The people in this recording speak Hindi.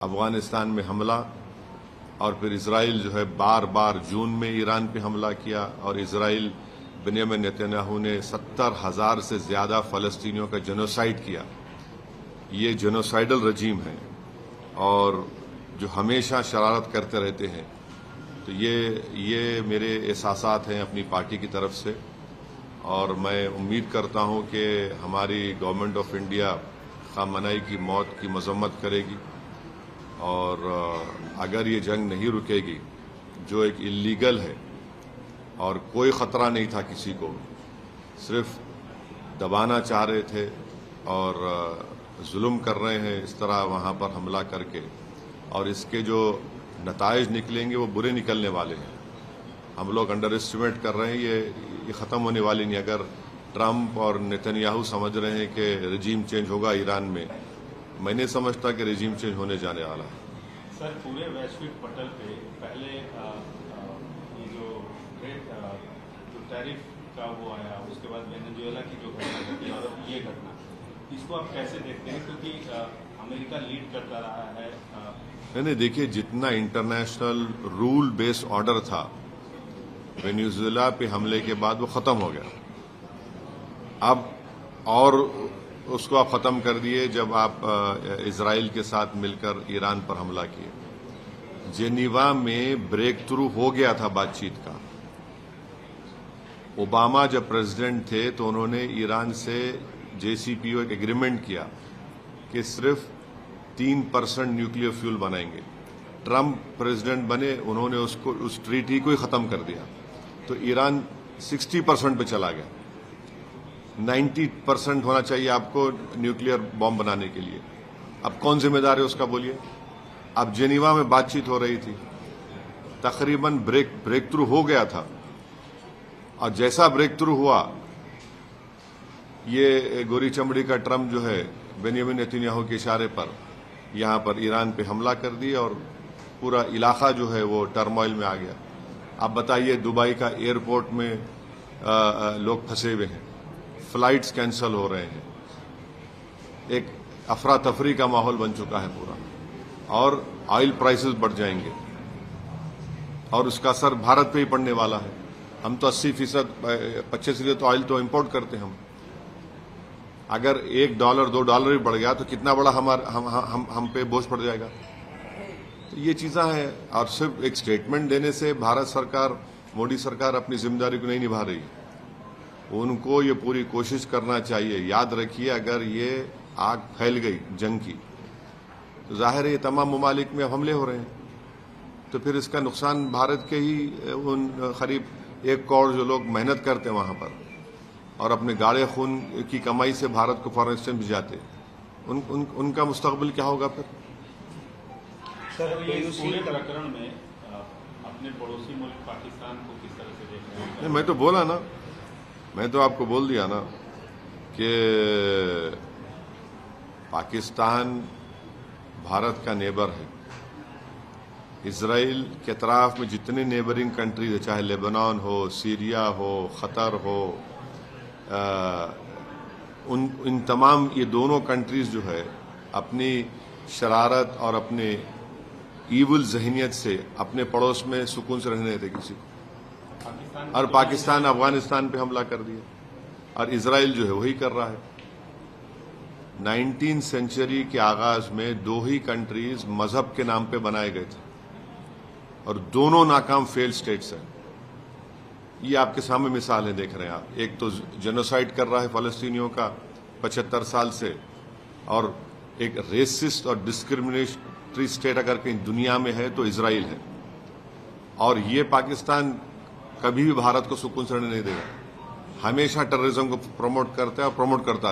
अफगानिस्तान में हमला और फिर इसराइल जो है बार बार जून में ईरान पे हमला किया और इसराइल बेंजामिन नेतन्याहू ने 70,000 से ज्यादा फलस्तीनियों का जेनोसाइड किया। ये जेनोसाइडल रजीम है और जो हमेशा शरारत करते रहते हैं। तो ये मेरे एहसासात हैं अपनी पार्टी की तरफ से और मैं उम्मीद करता हूं कि हमारी गवर्नमेंट ऑफ इंडिया खामनेई की मौत की मजम्मत करेगी और अगर ये जंग नहीं रुकेगी जो एक इल्लीगल है और कोई खतरा नहीं था किसी को, सिर्फ दबाना चाह रहे थे और जुल्म कर रहे हैं इस तरह वहां पर हमला करके, और इसके जो नताइज निकलेंगे वो बुरे निकलने वाले हैं। हम लोग अंडर एस्टिमेट कर रहे हैं, ये ख़त्म होने वाली नहीं। अगर ट्रंप और नेतन्याहू समझ रहे हैं कि रजीम चेंज होगा ईरान में, मैं नहीं समझता कि रजीम चेंज होने जाने वाला है। सर, पूरे वैश्विक पटल पे पहले ये जो टैरिफ का वो आया, उसके बाद वेनेजुएला की जो घटना घटी और ये घटना, इसको आप कैसे देखते हैं? क्योंकि अमेरिका लीड करता रहा है। नहीं, देखिए, जितना इंटरनेशनल रूल बेस्ड ऑर्डर था वेनेजुएला पे हमले के बाद वो खत्म हो गया। अब और उसको आप खत्म कर दिए जब आप इजराइल के साथ मिलकर ईरान पर हमला किए। जेनीवा में ब्रेक थ्रू हो गया था बातचीत का। ओबामा जब प्रेसिडेंट थे तो उन्होंने ईरान से JCPOA एक एग्रीमेंट किया कि सिर्फ 3% न्यूक्लियर फ्यूल बनाएंगे। ट्रंप प्रेसिडेंट बने, उन्होंने उस ट्रीटी को ही खत्म कर दिया। तो ईरान 60% पे चला गया। 90% होना चाहिए आपको न्यूक्लियर बॉम्ब बनाने के लिए। अब कौन जिम्मेदार है उसका, बोलिए? अब जेनीवा में बातचीत हो रही थी, तकरीबन ब्रेक थ्रू हो गया था, और जैसा ब्रेक थ्रू हुआ, ये गोरी चमड़ी का ट्रंप जो है बेंजामिन नेतन्याहू के इशारे पर यहां पर ईरान पे हमला कर दिया और पूरा इलाका जो है वो टर्मोइल में आ गया। आप बताइए, दुबई का एयरपोर्ट में लोग फंसे हुए हैं, फ्लाइट्स कैंसल हो रहे हैं, एक अफरा तफरी का माहौल बन चुका है पूरा, और ऑयल प्राइसेस बढ़ जाएंगे और उसका असर भारत पे ही पड़ने वाला है। हम तो 80%, 25% तो ऑयल तो इंपोर्ट करते हैं हम। अगर $1, $2 भी बढ़ गया तो कितना बड़ा हम पे बोझ पड़ जाएगा। तो ये चीजें हैं, और सिर्फ एक स्टेटमेंट देने से भारत सरकार, मोदी सरकार अपनी जिम्मेदारी को नहीं निभा रही। उनको ये पूरी कोशिश करना चाहिए। याद रखिए, अगर ये आग फैल गई जंग की तो जाहिर है ये तमाम ममालिक में हमले हो रहे हैं, तो फिर इसका नुकसान भारत के ही उन करीब 1 करोड़ जो लोग मेहनत करते हैं वहां पर और अपने गाढ़े खून की कमाई से भारत को फॉरेन एक्सचेंज जाते, उनका मुस्तकबिल क्या होगा फिर? सर, ये पूरे प्रकरण में अपने पड़ोसी मुल्क पाकिस्तान को किस तरह से देख रहे हैं? मैं तो बोला ना, मैं तो आपको बोल दिया ना कि पाकिस्तान भारत का नेबर है। इसराइल के अतराफ में जितने नेबरिंग कंट्रीज है, चाहे लेबनान हो, सीरिया हो, खतर हो, इन तमाम ये दोनों कंट्रीज जो है अपनी शरारत और अपने ईवल जहनियत से अपने पड़ोस में सुकून से रहने देते किसी को। और पाकिस्तान अफगानिस्तान पे हमला कर दिया और इसराइल जो है वही कर रहा है। 19वीं सेंचुरी के आगाज में 2 ही कंट्रीज मजहब के नाम पे बनाए गए थे और दोनों नाकाम फेल्ड स्टेट्स हैं। ये आपके सामने मिसाल है, देख रहे हैं आप। एक तो जेनोसाइड कर रहा है फलस्तीनियों का 75 साल से, और एक रेसिस्ट और डिस्क्रिमिनेटरी स्टेट अगर कहीं दुनिया में है तो इसराइल है। और ये पाकिस्तान कभी भी भारत को सुकून से रहने नहीं देगा, हमेशा टेररिज्म को प्रमोट करता है और प्रमोट करता है।